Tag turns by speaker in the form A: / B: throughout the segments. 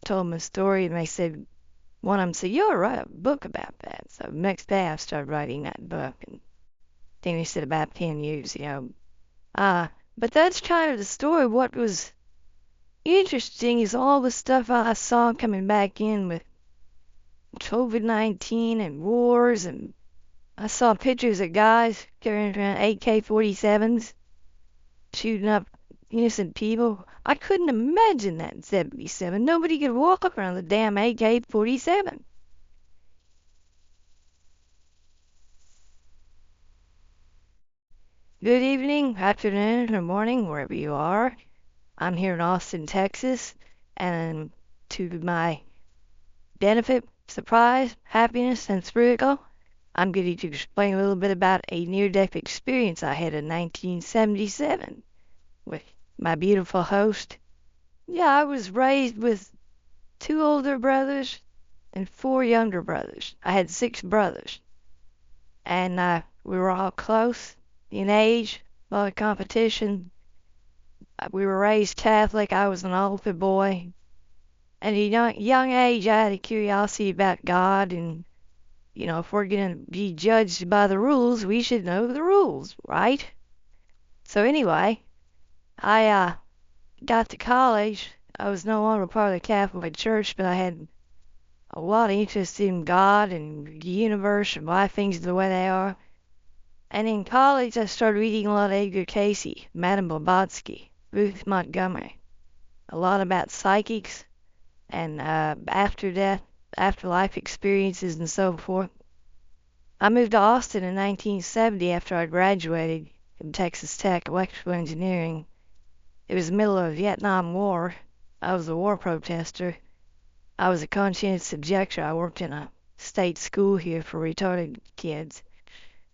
A: told them a story, and they said, one of them said, "You ought to write a book about that." So next day I started writing that book, and then he said about 10 years, but that's kind of the story. What was interesting is all the stuff I saw coming back in with COVID-19 and wars, and I saw pictures of guys carrying around AK-47s, shooting up innocent people. I couldn't imagine that in 77. Nobody could walk up around the damn AK-47. Good evening, afternoon, or morning, wherever you are. I'm here in Austin, Texas, and to my benefit, surprise, happiness, and thrill, I'm going to explain a little bit about a near-death experience I had in 1977 with my beautiful host. Yeah, I was raised with 2 older brothers and 4 younger brothers. I had 6 brothers, and we were all close in age, a lot of competition. We were raised Catholic. I was an altar boy. At a young age, I had a curiosity about God, and, if we're going to be judged by the rules, we should know the rules, right? So anyway, I got to college. I was no longer part of the Catholic Church, but I had a lot of interest in God and the universe and why things are the way they are. And in college, I started reading a lot of Edgar Cayce, Madame Blavatsky, Ruth Montgomery, a lot about psychics and after-death, afterlife experiences and so forth. I moved to Austin in 1970 after I graduated from Texas Tech electrical engineering. It was the middle of the Vietnam War. I was a war protester. I was a conscientious objector. I worked in a state school here for retarded kids.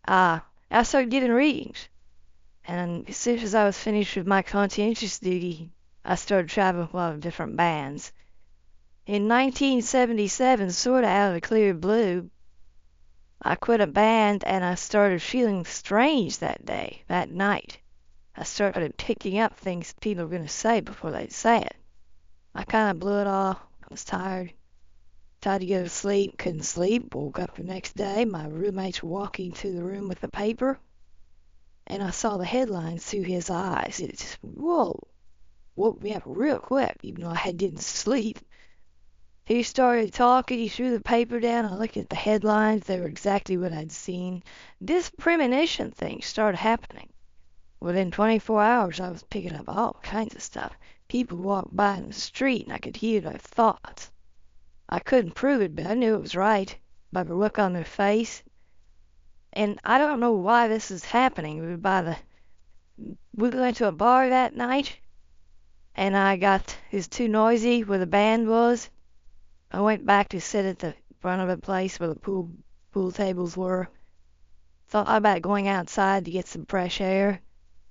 A: I started getting readings, and as soon as I was finished with my conscientious duty, I started traveling with a lot of different bands. In 1977, sort of out of the clear blue, I quit a band, and I started feeling strange that night. I started picking up things people were going to say before they'd say it. I kind of blew it off. I was tired. Tried to go to sleep, couldn't sleep. Woke up the next day, my roommate's walking to the room with the paper, and I saw the headlines through his eyes. It just, whoa, woke me up real quick, even though I didn't sleep. He started talking, he threw the paper down, I looked at the headlines, they were exactly what I'd seen. This premonition thing started happening. Within 24 hours, I was picking up all kinds of stuff. People walked by in the street, and I could hear their thoughts. I couldn't prove it, but I knew it was right by the look on their face. And I don't know why this is happening. We went to a bar that night, and it was too noisy where the band was. I went back to sit at the front of the place where the pool tables were. Thought about going outside to get some fresh air.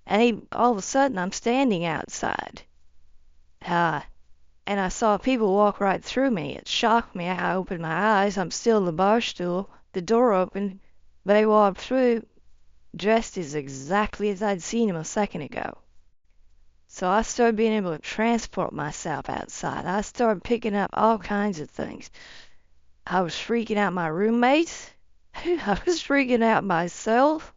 A: And all of a sudden, I'm standing outside. And I saw people walk right through me. It shocked me. I opened my eyes. I'm still in the bar stool. The door opened. They walked through, dressed as exactly as I'd seen them a second ago. So I started being able to transport myself outside. I started picking up all kinds of things. I was freaking out my roommates. I was freaking out myself.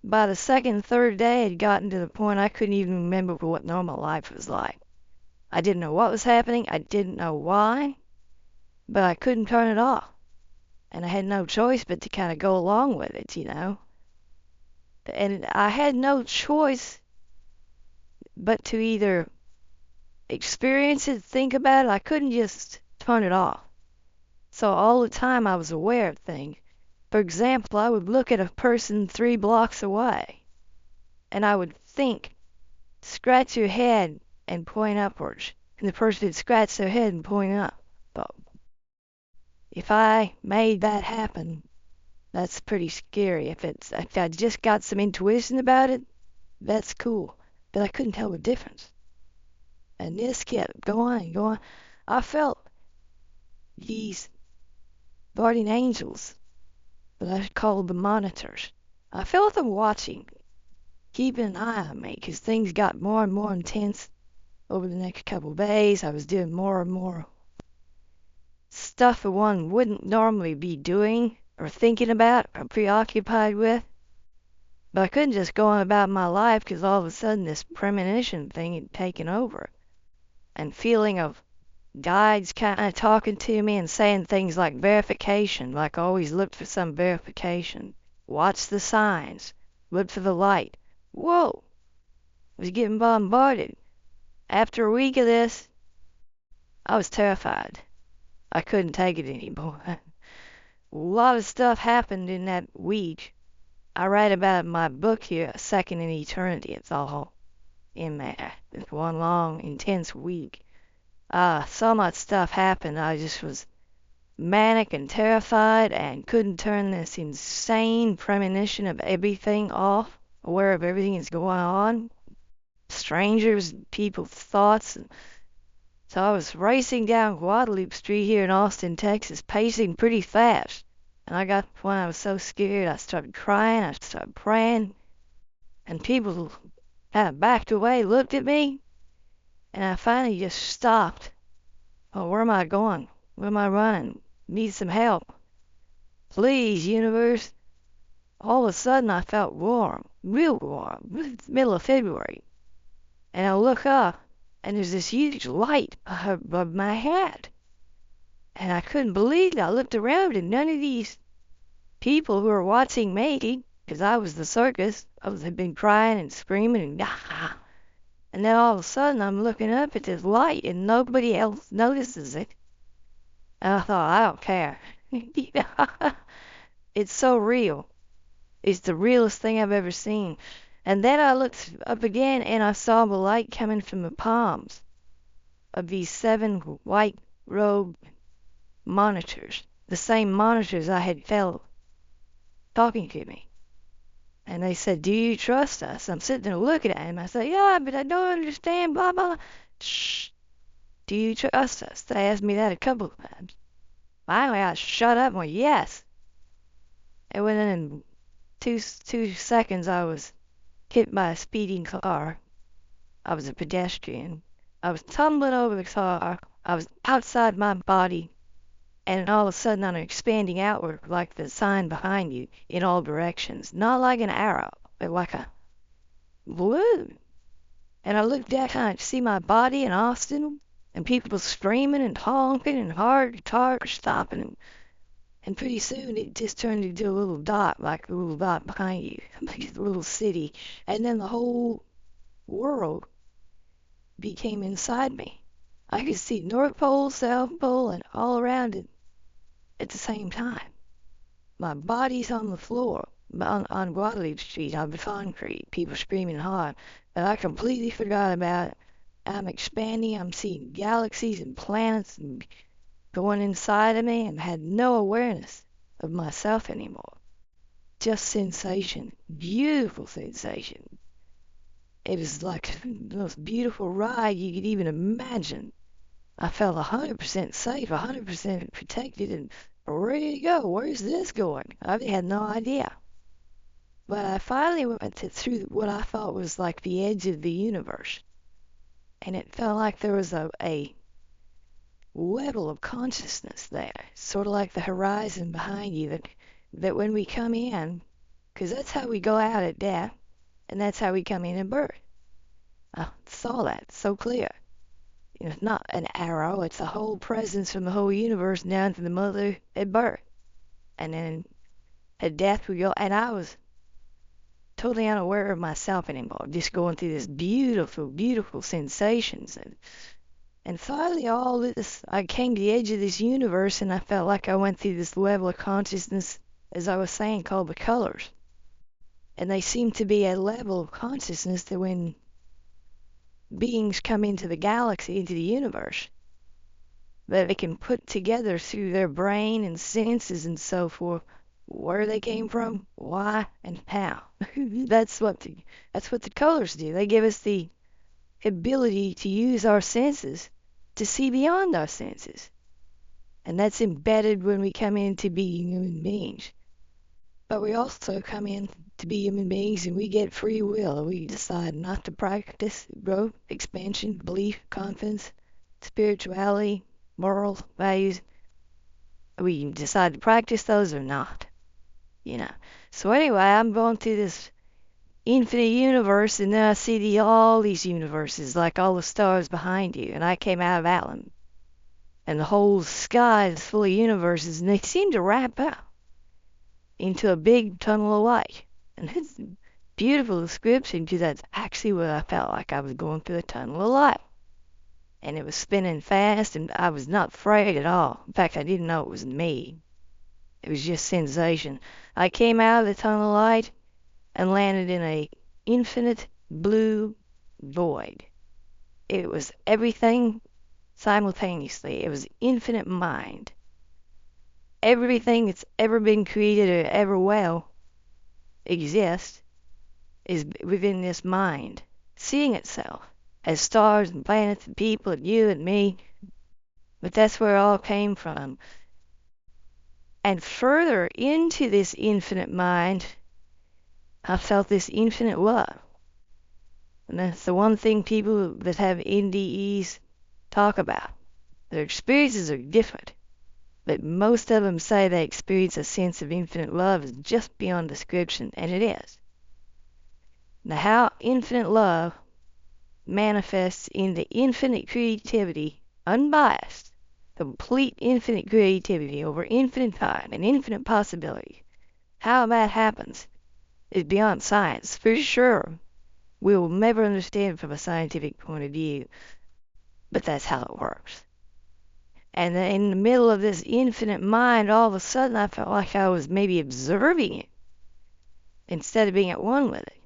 A: By the second, third day, it had gotten to the point I couldn't even remember what normal life was like. I didn't know what was happening. I didn't know why. But I couldn't turn it off. And I had no choice but to kind of go along with it, And I had no choice but to either experience it, think about it. I couldn't just turn it off. So all the time I was aware of things. For example, I would look at a person 3 blocks away, and I would think, scratch your head and point upwards. And the person would scratch their head and point up. But if I made that happen, that's pretty scary. If I just got some intuition about it, that's cool. But I couldn't tell the difference. And this kept going and going. I felt these guardian angels that I called the monitors. I felt them watching, keeping an eye on me, because things got more and more intense over the next couple of days. I was doing more and more stuff that one wouldn't normally be doing or thinking about or preoccupied with. But I couldn't just go on about my life because all of a sudden this premonition thing had taken over. And feeling of guides kind of talking to me and saying things like verification, like always look for some verification. Watch the signs. Look for the light. Whoa! I was getting bombarded. After a week of this, I was terrified. I couldn't take it anymore. A lot of stuff happened in that week. I write about it in my book here, A Second in Eternity. It's all in there. It's one long, intense week. So much stuff happened. I just was manic and terrified and couldn't turn this insane premonition of everything off, aware of everything that's going on. Strangers, people's thoughts. So I was racing down Guadalupe Street here in Austin, Texas, pacing pretty fast. And I got when I was so scared, I started crying, I started praying, and people kind of backed away, looked at me, and I finally just stopped. Oh, where am I going? Where am I running? Need some help. Please, universe. All of a sudden I felt warm, real warm. It's the middle of February. And I look up, and there's this huge light above my head. And I couldn't believe it. I looked around, and none of these people who were watching me, because I was the circus, had been crying and screaming and and then all of a sudden I'm looking up at this light, and nobody else notices it. And I thought, I don't care. It's so real. It's the realest thing I've ever seen. And then I looked up again, and I saw the light coming from the palms of these 7 white-robed monitors, the same monitors I had felt talking to me. And they said, do you trust us? I'm sitting there looking at him. I said, yeah, but I don't understand, blah, blah. Shh. Do you trust us? They asked me that a couple of times. Finally, I shut up and went, yes. And within 2 seconds, I was hit by a speeding car. I was a pedestrian. I was tumbling over the car. I was outside my body. And all of a sudden, I'm expanding outward like the sign behind you in all directions. Not like an arrow, but like a balloon. And I looked down and I could see my body in Austin, and people screaming and honking and hard cars stopping. And pretty soon, it just turned into a little dot, like a little dot behind you, like a little city. And then the whole world became inside me. I could see North Pole, South Pole, and all around it at the same time. My body's on the floor, on Guadalupe Street, on the concrete, people screaming hard, but I completely forgot about it. I'm expanding, I'm seeing galaxies and planets and going inside of me, and had no awareness of myself anymore. Just sensation, beautiful sensation. It was like the most beautiful ride you could even imagine. I felt 100% safe, 100% protected, and ready to go. Where's this going? I had no idea. But I finally went through what I thought was like the edge of the universe. And it felt like there was a level of consciousness there, sort of like the horizon behind you, that when we come in, because that's how we go out at death, and that's how we come in at birth. I saw that so clear. It's not an arrow, it's a whole presence from the whole universe down to the mother at birth. And then at death we go, and I was totally unaware of myself anymore, just going through this beautiful, beautiful sensations. And finally all this, I came to the edge of this universe, and I felt like I went through this level of consciousness, as I was saying, called the colors. And they seem to be a level of consciousness that when beings come into the galaxy, into the universe, that they can put together through their brain and senses and so forth where they came from, why, and how. That's what the colors do. They give us the ability to use our senses to see beyond our senses. And that's embedded when we come in to be human beings. But we also come in to be human beings, and we get free will. We decide not to practice growth, expansion, belief, confidence, spirituality, moral values. we decide to practice those or not, you know. So anyway, I'm going through this infinite universe, and then I see all these universes, like all the stars behind you, and I came out of that one. And the whole sky is full of universes, and they seem to wrap up into a big tunnel of light. And it's a beautiful description, because that's actually what I felt like. I was going through a tunnel of light. And it was spinning fast, and I was not afraid at all. In fact, I didn't know it was me. It was just sensation. I came out of the tunnel of light and landed in a infinite blue void. It was everything simultaneously. It was infinite mind. Everything that's ever been created or ever will exist is within this mind, seeing itself as stars and planets and people and you and me. But that's where it all came from. And further into this infinite mind, I felt this infinite love. And that's the one thing people that have NDEs talk about. Their experiences are different, but most of them say they experience a sense of infinite love is just beyond description, and it is. Now, how infinite love manifests in the infinite creativity, unbiased, complete infinite creativity over infinite time and infinite possibility. How that happens is beyond science. For sure, we will never understand from a scientific point of view, but that's how it works. And in the middle of this infinite mind, all of a sudden I felt like I was maybe observing it instead of being at one with it.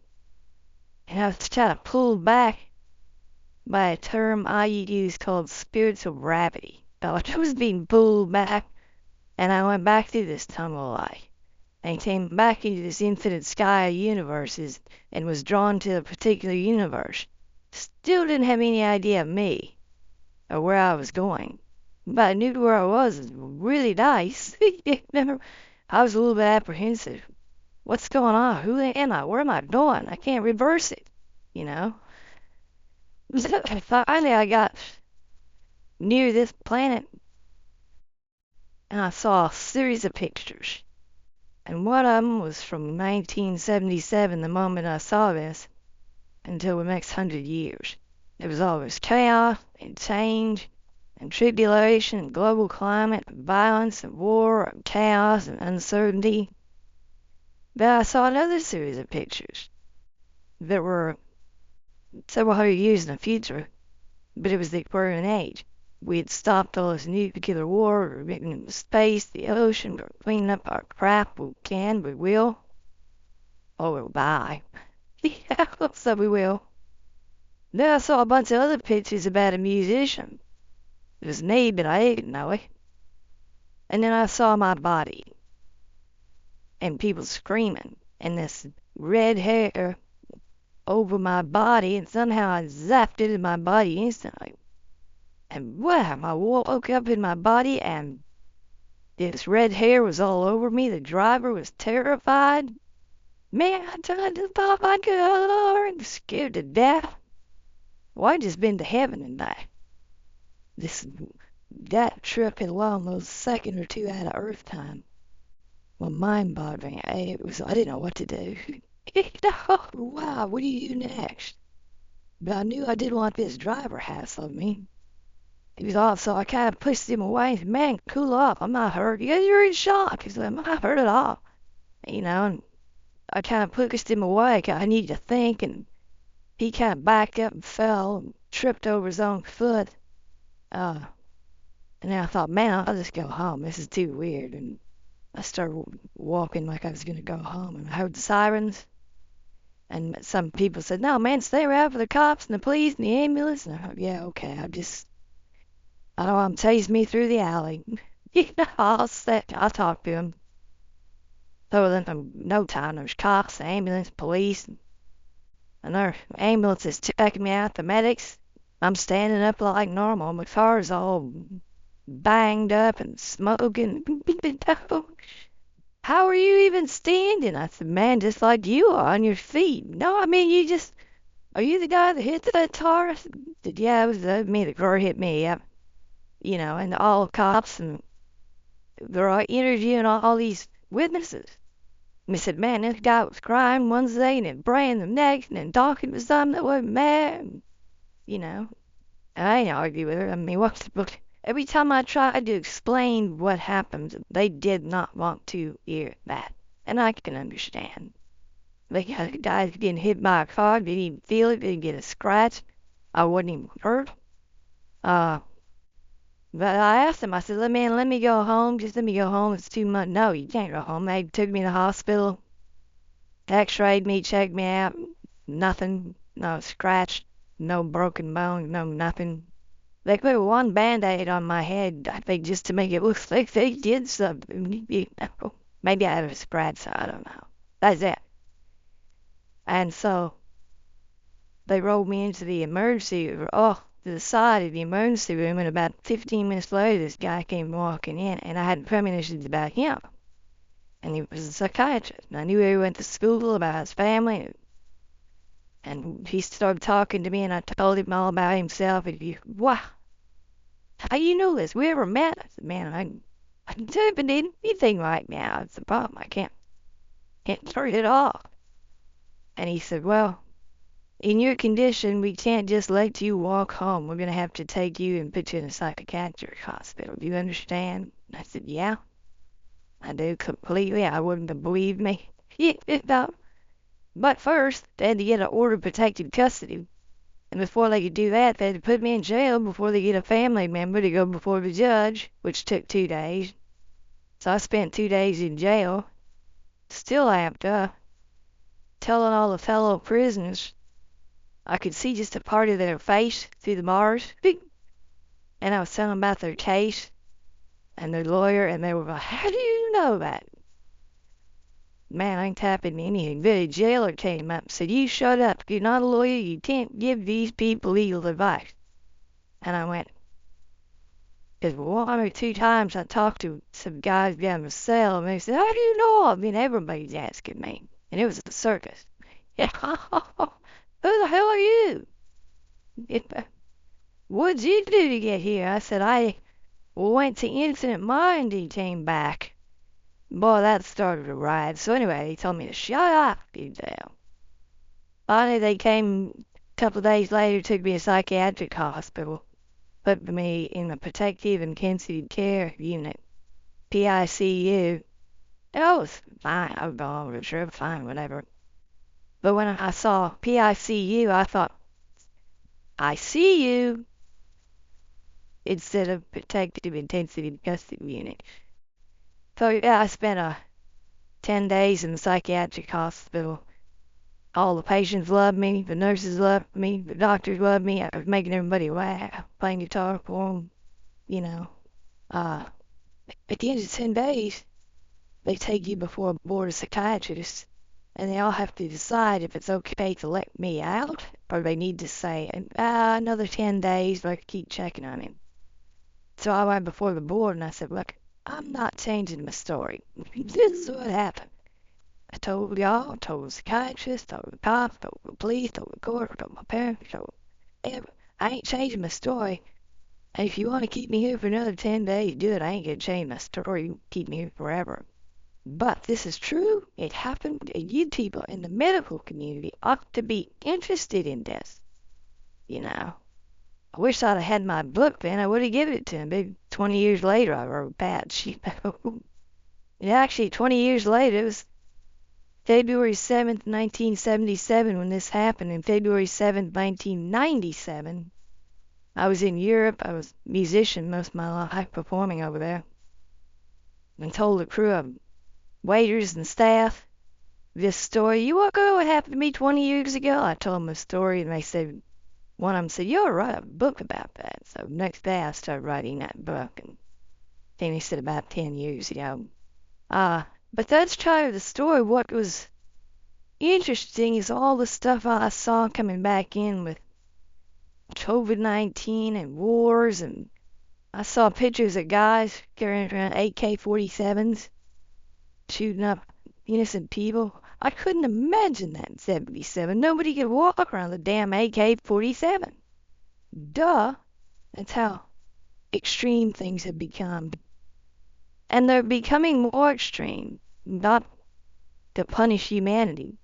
A: And I was kind of pulled back by a term I use called spiritual gravity. I felt like I was being pulled back, and I went back through this tunnel of light and came back into this infinite sky of universes and was drawn to a particular universe. Still didn't have any idea of me or where I was going, but I knew where I was. It was really nice. I was a little bit apprehensive. What's going on? Who am I? Where am I going? I can't reverse it, you know. Finally, I got near this planet, and I saw a series of pictures. And one of them was from 1977, the moment I saw this, until the next 100 years. There was always chaos and change and tribulation and global climate and violence and war and chaos and uncertainty. But I saw another series of pictures that were several hundred years in the future, but it was the Aquarian Age. We had stopped all this nuclear war, we were getting into space, the ocean, we were cleaning up our crap. We can, we will. Or we'll die. Yeah, so we will. Then I saw a bunch of other pictures about a musician. It was me, but I didn't know it. And then I saw my body. And people screaming. And this red hair over my body. And somehow I zapped it in my body instantly. And wow, I woke up in my body and this red hair was all over me. The driver was terrified. Man, I tried to pop my collar and scared to death. Well, I just been to heaven and back. That trip had almost a second or two out of Earth time. Well, mind-boggling. I didn't know what to do. Wow, what do you do next? But I knew I didn't want this driver hassling me. He was off, so I kind of pushed him away and said, man, cool off. I'm not hurt. Yeah, you're in shock. He said, I'm not hurt at all. And I kind of pushed him away. I needed to think, and he kind of backed up and fell and tripped over his own foot. And then I thought, man, I'll just go home. This is too weird. And I started walking like I was going to go home, and I heard the sirens. And some people said, no, man, stay around for the cops and the police and the ambulance. And I thought, yeah, okay, I don't want him to chase me through the alley. I'll talk to him. So then in no time, there's cops, ambulance, police, and their ambulance is checking me out, the medics. I'm standing up like normal. My car's all banged up and smoking. How are you even standing? I said, man, just like you are on your feet. No, I mean, are you the guy that hit that car? I said, yeah, it was me. The car hit me. Yep. And all cops and they're all interviewing all these witnesses. And they said, man, this guy was crying one day and then praying the next and then talking to something that wasn't mad. And, you know, I ain't argue with her. I mean, what's the book? Every time I tried to explain what happened, they did not want to hear that. And I can understand. The guy's getting hit by a car, didn't even feel it, didn't get a scratch. I wasn't even hurt. But I asked him, I said, man, let me go home. Just let me go home. It's 2 months. No, you can't go home. They took me to the hospital, x-rayed me, checked me out. Nothing. No scratch. No broken bone. No nothing. They put one Band-Aid on my head, I think, just to make it look like they did something. Maybe I had a scratch, I don't know. That's it. And so they rolled me into the emergency room, to the side of the emergency room, and about 15 minutes later, this guy came walking in, and I had premonitions about him. And he was a psychiatrist, and I knew he went to school, about his family, and he started talking to me, and I told him all about himself, and he, wow, how you know this? We ever met? I said, man, I can tell you anything right now. It's the problem. I can't turn it off. And he said, well, in your condition, we can't just let you walk home. We're going to have to take you and put you in a psychiatric hospital. Do you understand? I said, yeah, I do completely. I wouldn't have believed me. But first, they had to get an order of protected custody. And before they could do that, they had to put me in jail before they get a family member to go before the judge, which took 2 days. So I spent 2 days in jail, still amped up, telling all the fellow prisoners. I could see just a part of their face through the bars. And I was telling them about their case and their lawyer, and they were like, how do you know that? Man, I ain't tapping anything. The jailer came up and said, you shut up. You're not a lawyer. You can't give these people legal advice. And I went, because 1 or 2 times I talked to some guys down the cell, and they said, how do you know? I mean, everybody's asking me. And it was a circus. Yeah, who the hell are you? What'd you do to get here? I said, I went to Incident Mind and came back. Boy, that started a riot. So anyway, they told me to shut up, you damn. Finally, they came a couple of days later, took me to a psychiatric hospital, put me in a protective intensive care unit, PICU. It was fine. I was all sure fine, whatever. But when I saw PICU, I thought, I see you, instead of protective intensive custody unit. So yeah, I spent 10 days in the psychiatric hospital. All the patients loved me, the nurses loved me, the doctors loved me. I was making everybody laugh, playing guitar for them, you know. At the end of 10 days, they take you before a board of psychiatrists, and they all have to decide if it's okay to let me out, or they need to say, another 10 days, but I keep checking on him. So I went before the board, and I said, look, I'm not changing my story. This is what happened. I told y'all, told the psychiatrist, told the cops, told the police, told the court, told my parents, told everyone. I ain't changing my story. And if you want to keep me here for another 10 days, do it. I ain't going to change my story. You keep me here forever. But this is true. It happened. And you people in the medical community ought to be interested in this. You know. I wish I'd have had my book then. I would have given it to him. Maybe 20 years later, I wrote bad. And actually, 20 years later, it was February 7th, 1977 when this happened. And February 7th, 1997, I was in Europe. I was a musician most of my life, performing over there. And told the crew of waiters and staff this story. You want to know what happened to me 20 years ago? I told them a story, and they said, one of them said, you ought to write a book about that. So next day I started writing that book, and finished it about 10 years ago. But that's kind of the story. What was interesting is all the stuff I saw coming back in with COVID-19 and wars, and I saw pictures of guys carrying around AK-47s, shooting up innocent people. I couldn't imagine that in 77. Nobody could walk around the damn AK-47. Duh. That's how extreme things have become. And they're becoming more extreme, not to punish humanity,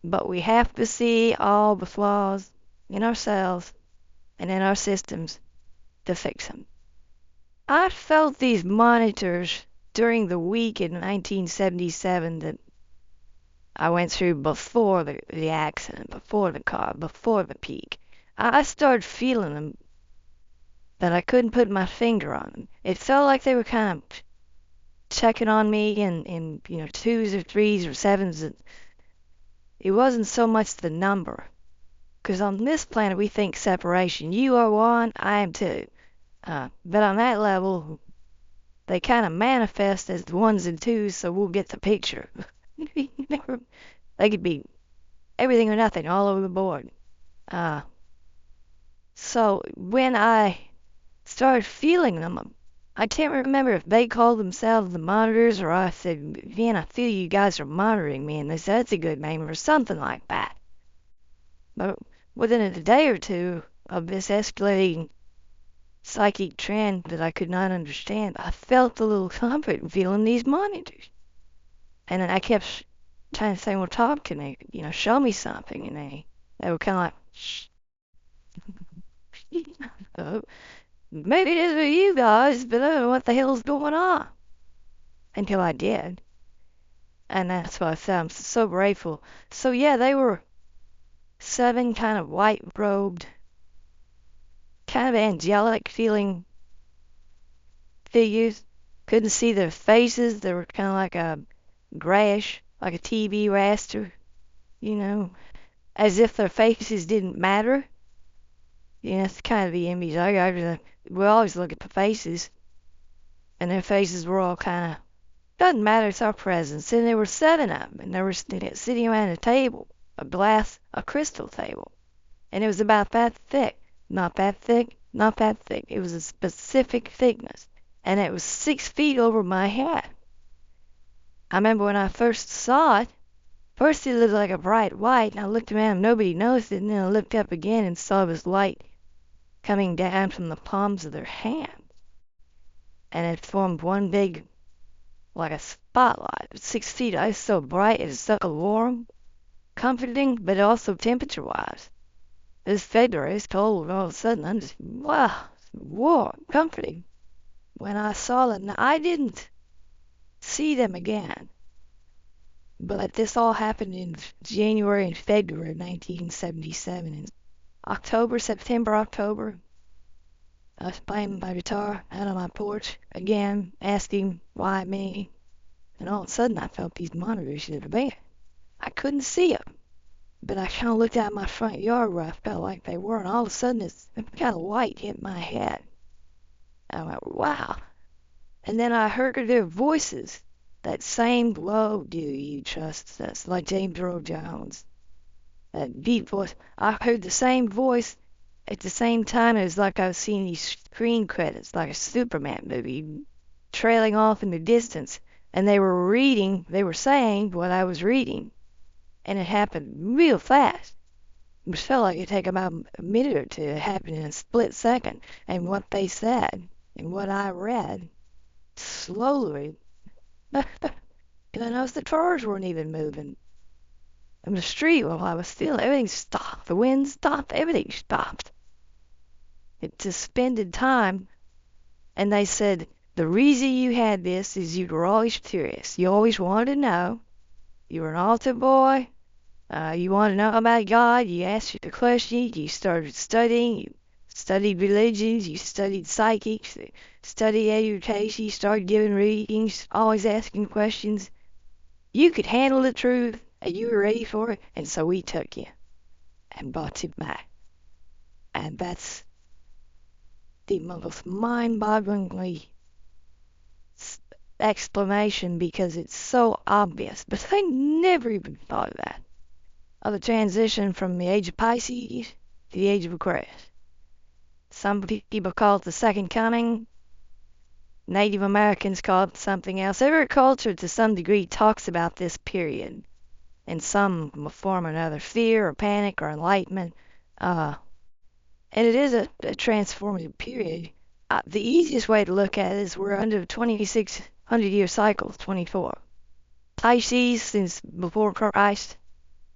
A: but we have to see all the flaws in ourselves and in our systems to fix them. I felt these monitors during the week in 1977 that I went through before the accident, before the car, before the peak. I started feeling them, but I couldn't put my finger on them. It felt like they were kind of checking on me in twos or threes or sevens. It wasn't so much the number, because on this planet we think separation. You are one, I am two. But on that level, they kind of manifest as ones and twos, so we'll get the picture. They could be everything or nothing all over the board. So when I started feeling them, I can't remember if they called themselves the monitors or I said, man, I feel you guys are monitoring me, and they said, that's a good name, or something like that. But within a day or two of this escalating psychic trend that I could not understand, I felt a little comfort in feeling these monitors. And then I kept trying to say, well, talk to me, show me something. And they were kind of like, shh. Maybe it is with you guys, but I don't know what the hell's going on. Until I did. And that's why I said I'm so grateful. So yeah, they were 7 kind of white-robed, kind of angelic feeling figures. Couldn't see their faces. They were kind of like a grayish, like a TV raster, as if their faces didn't matter. That's kind of the image I got. We always look at the faces, and their faces were all kind of, doesn't matter, it's our presence. And there were 7 of them, and they were sitting around a table, a crystal table. And it was about that thick. Not that thick, not that thick. It was a specific thickness. And it was 6 feet over my head. I remember when I first saw it, first it looked like a bright white, and I looked around and nobody noticed it, and then I looked up again and saw this light coming down from the palms of their hands. And it formed one big, like a spotlight. 6 feet. It was so bright, it was so warm, comforting, but also temperature-wise. It was February, it was cold, and all of a sudden I'm just, wow, warm, comforting. When I saw them, I didn't see them again. But this all happened in January and February of 1977. In September, October, I was playing my guitar out on my porch again, asking why me. And all of a sudden I felt these monitors in the bed. I couldn't see them, but I kind of looked out my front yard where I felt like they were, and all of a sudden this kind of light hit my head. I went, wow. And then I heard their voices, that same low, do you trust us, like James Earl Jones. That deep voice. I heard the same voice at the same time. It was like I was seeing these screen credits, like a Superman movie, trailing off in the distance. And they were saying what I was reading. And it happened real fast. It felt like it'd take about a minute or two. It happened in a split second. And what they said and what I read, slowly, and I noticed the cars weren't even moving. And the street, while I was still, everything stopped. The wind stopped. Everything stopped. It suspended time. And they said, the reason you had this is you were always curious. You always wanted to know. You were an altar boy. You wanted to know about God. You asked the question. You started studying. You studied religions. You studied psychics. You studied education. You started giving readings. Always asking questions. You could handle the truth. And you were ready for it, and so we took you and brought you back. And that's the most mind-bogglingly explanation, because it's so obvious, but I never even thought of that. Of the transition from the age of Pisces to the age of Aquarius. Some people call it the second coming. Native Americans call it something else. Every culture to some degree talks about this period in some form or another, fear or panic or enlightenment. And it is a transformative period, The easiest way to look at it is we're under 2,600-year cycles, 24. Pisces since before Christ.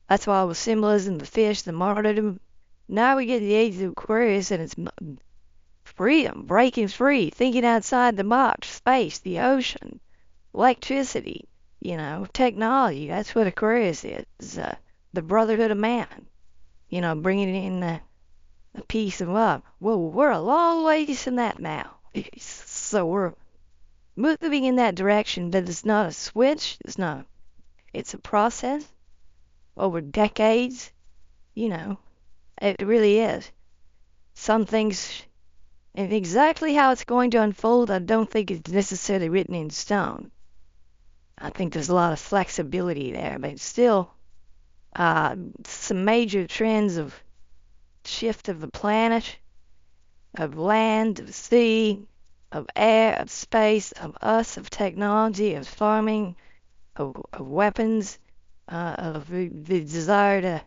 A: That's why all the symbolism, the fish, the martyrdom. Now we get the age of Aquarius, and it's freedom, breaking free, thinking outside the box, space, the ocean, electricity, technology. That's what Aquarius is. The brotherhood of man. Bringing in the peace and love. Well, we're a long ways from that now. So we're moving in that direction, but it's not a switch. It's a process over decades. It really is. Some things, and exactly how it's going to unfold, I don't think it's necessarily written in stone. I think there's a lot of flexibility there, but still, some major trends of shift of the planet, of land, of sea, of air, of space, of us, of technology, of farming, of weapons, of the desire to,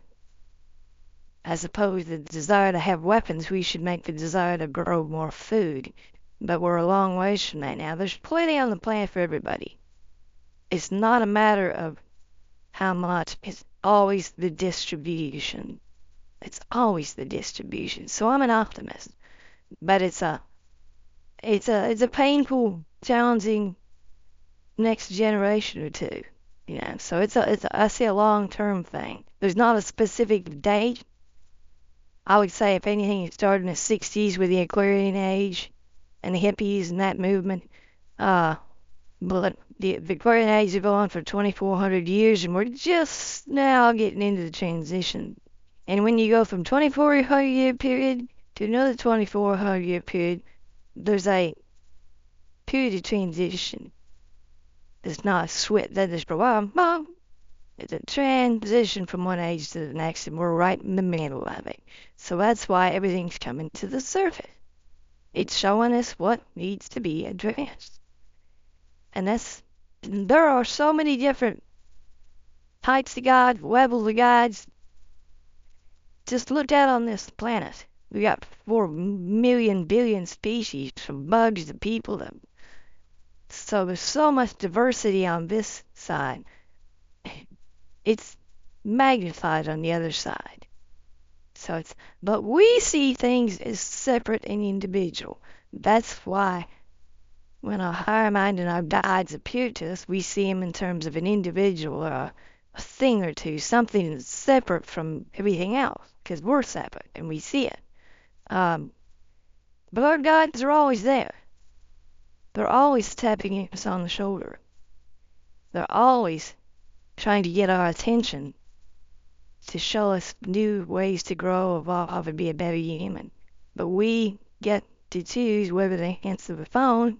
A: as opposed to the desire to have weapons, we should make the desire to grow more food. But we're a long ways from that now. There's plenty on the planet for everybody. It's not a matter of how much, it's always the distribution. It's always the distribution. So I'm an optimist, but it's a painful, challenging next generation or two. So I see a long-term thing. There's not a specific date. I would say if anything, it started in the 60s with the Aquarian Age and the hippies and that movement. But the Aquarian Age has gone on for 2,400 years, and we're just now getting into the transition. And when you go from 2,400-year period to another 2,400-year period, there's a period of transition. It's not a switch that is for a while. It's a transition from one age to the next, and we're right in the middle of it. So that's why everything's coming to the surface. It's showing us what needs to be addressed. And there are so many different types of God, levels of gods. Just looked at on this planet. We got 4 million billion species, from bugs to people. So there's so much diversity on this side. It's magnified on the other side. But we see things as separate and individual. That's why when our higher mind and our guides appear to us, we see them in terms of an individual or a thing or two, something that's separate from everything else, because we're separate and we see it. But our guides are always there. They're always tapping us on the shoulder. They're always trying to get our attention to show us new ways to grow, evolve, and be a better human. But we get to choose whether to answer the phone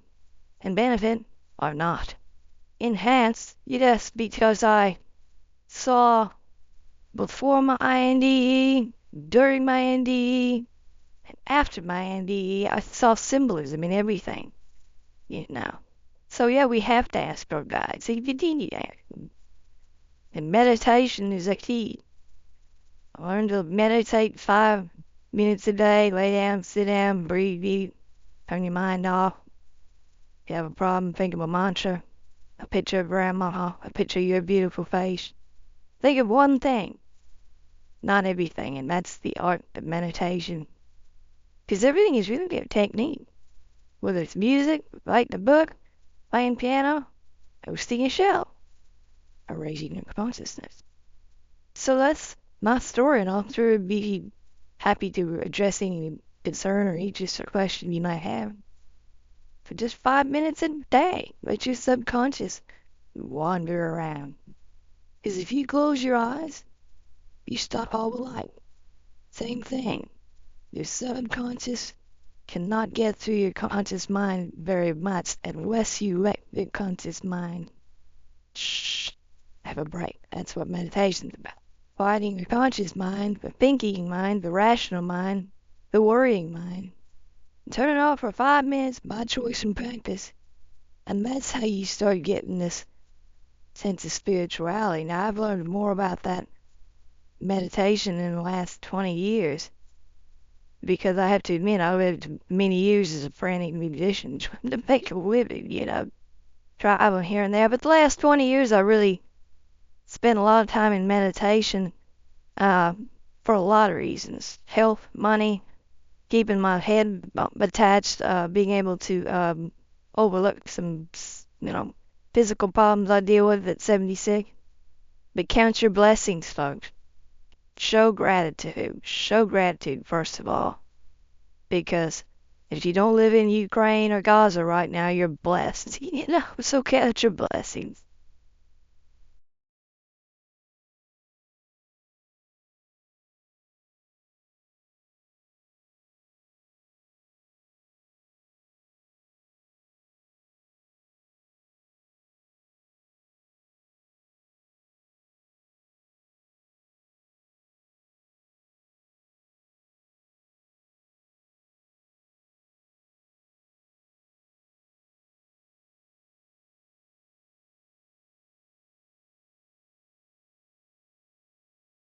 A: and benefit or not. Enhance, yes, because I saw before my NDE, during my NDE, and after my NDE, I saw symbolism in everything. So yeah, we have to ask our guides. If you need to ask them. And meditation is a key. Learn to meditate 5 minutes a day. Lay down, sit down, breathe deep, turn your mind off. If you have a problem, think of a mantra, a picture of grandma, a picture of your beautiful face. Think of one thing, not everything, and that's the art of meditation. Because everything is really a technique. Whether it's music, writing a book, playing piano, hosting a show, or raising your consciousness. So that's my story, and I'll sure be happy to address any concern or interest or question you might have. For just 5 minutes a day, let your subconscious wander around. Because if you close your eyes, you stop all the light. Same thing. Your subconscious cannot get through your conscious mind very much unless you let the conscious mind have a break. That's what meditation's about. Quieting the conscious mind, the thinking mind, the rational mind, the worrying mind. Turn it off for 5 minutes by choice and practice. And that's how you start getting this sense of spirituality. Now, I've learned more about that meditation in the last 20 years. because I have to admit I lived many years as a frantic musician trying to make a living, traveling here and there. But the last 20 years I really spent a lot of time in meditation uh, for a lot of reasons. Health, money, keeping my head attached, being able to overlook some, physical problems I deal with at 76. But count your blessings, folks. Show gratitude. Show gratitude, first of all, because if you don't live in Ukraine or Gaza right now, you're blessed. So count your blessings.